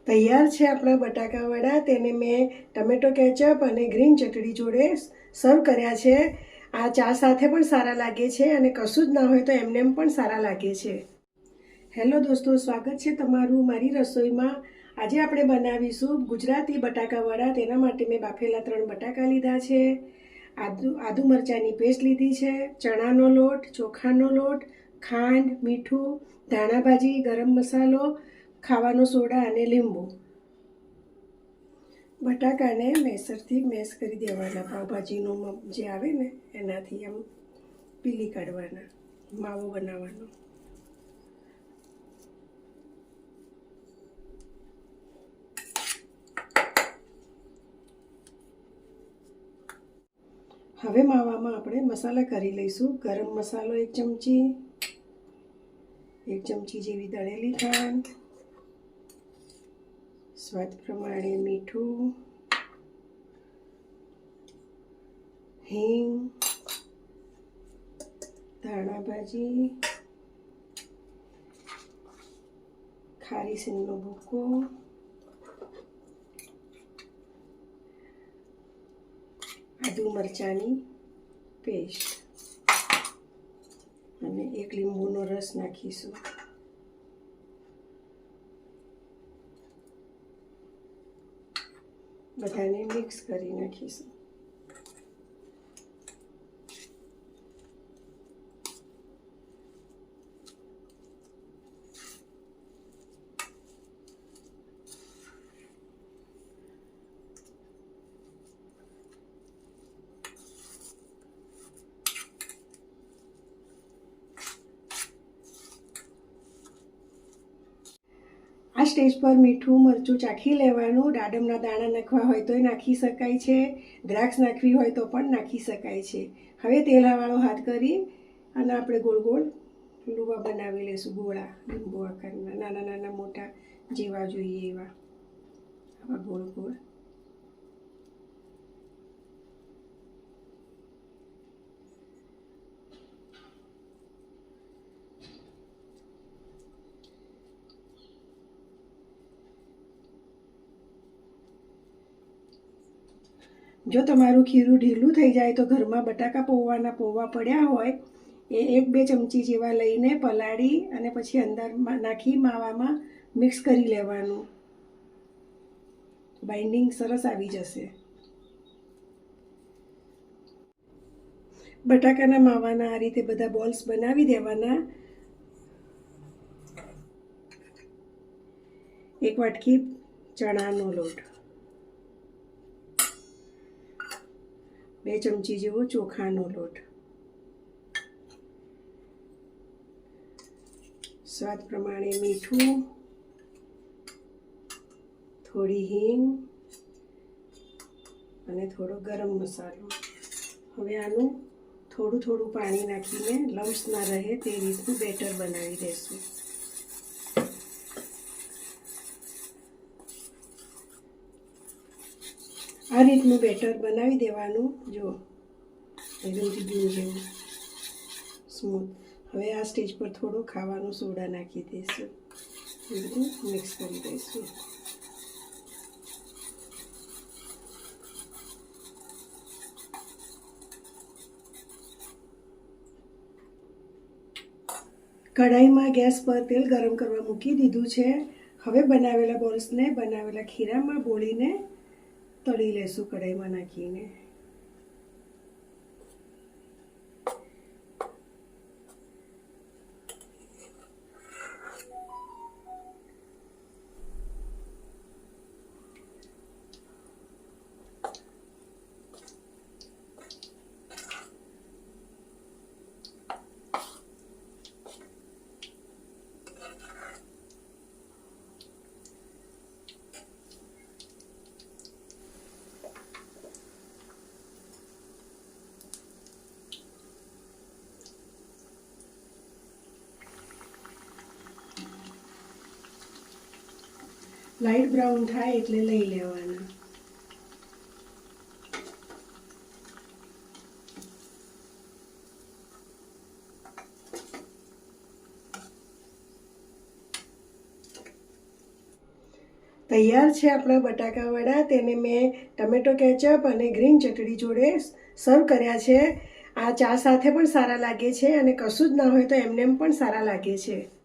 તૈયાર છે આપણા બટાકા વડા. તેને મેં ટમેટો કેચઅપ અને ગ્રીન ચટણી જોડે સર્વ કર્યા છે. આ ચા સાથે પણ સારા લાગે છે અને કશું જ ના હોય તો એમને પણ સારા લાગે છે. હેલો દોસ્તો, સ્વાગત છે તમારું મારી રસોઈમાં. આજે આપણે બનાવીશું ગુજરાતી બટાકા વડા. તેના માટે મેં બાફેલા 3 બટાકા લીધા છે, આદુ મરચાંની પેસ્ટ લીધી છે, ચણાનો લોટ, ચોખાનો લોટ, ખાંડ, મીઠું, ધાણાભાજી, ગરમ મસાલો, ખાવાનો સોડા અને લીંબુ. બટાકાને મેસરથી મેશ કરી દેવાના. પાવભાજીનો જે આવે ને એનાથી આમ પીલી કાઢવાના, માવો બનાવવાનો. હવે માવામાં આપણે મસાલા કરી લઈશું. ગરમ મસાલો 1 ચમચી, 1 ચમચી જેવી દળેલી ખાંડ, સ્વાદ પ્રમાણે મીઠું, હિંગ, ધાણાભાજી, ખારી સિંગનો ભૂકો, આદુ મરચાંની પેસ્ટ અને 1 લીંબુનો રસ નાખીશું. બધાને મિક્સ કરી નાખીશું. આ સ્ટેજ પર મીઠું મરચું ચાખી લેવાનું. દાડમના દાણા નાખવા હોય તોય નાખી શકાય છે, દ્રાક્ષ નાખવી હોય તો પણ નાખી શકાય છે. હવે તેલવાળો હાથ કરી અને આપણે ગોળ ગોળ લુવા બનાવી લઈશું. ગોળા લીંબુ આકારના, નાના નાના મોટા જેવા જોઈએ એવા, આવા ગોળ ગોળ. જો તમારું ખીરું ઢીલું થઈ જાય તો ઘરમાં બટાકા પૌવા પડ્યા હોય એ 1-2 ચમચી જેવા લઈને પલાળી અને પછી અંદર નાખી માવામાં મિક્સ કરી લેવાનું. બાઇન્ડિંગ સરસ આવી જશે. બટાકાના માવાના આ રીતે બધા બોલ્સ બનાવી દેવાના. 1 વાટકી ચણાનો લોટ, 2 ચમચી જેવો ચોખાનો લોટ, સ્વાદ પ્રમાણે મીઠું, થોડી હિંગ અને થોડો ગરમ મસાલો. હવે આનું થોડું થોડું પાણી નાખીને લમ્સ ના રહે તે રીતનું બેટર બનાવી દઈશું. આ રીતનું બેટર બનાવી દેવાનું. જો એકદમ ટીબીન જેવું સ્મૂથ. હવે આ સ્ટેજ પર થોડો ખાવાનો સોડા નાખી દઈશું. બધું મિક્સ કરી દઈશું. કઢાઈમાં ગેસ પર તેલ ગરમ કરવા મૂકી દીધું છે. હવે બનાવેલા બોલ્સને બનાવેલા ખીરામાં બોળીને તળી લેશું કઢાઈમાં નાખીને. લાઇટ બ્રાઉન થાય એટલે લઈ લેવાના. તૈયાર છે આપણા બટાકા વડા. તેને મેં ટમેટો કેચઅપ અને ગ્રીન ચટણી જોડે સર્વ કર્યા છે. આ ચા સાથે પણ સારા લાગે છે અને કશું જ ના હોય તો એમનેમ પણ સારા લાગે છે.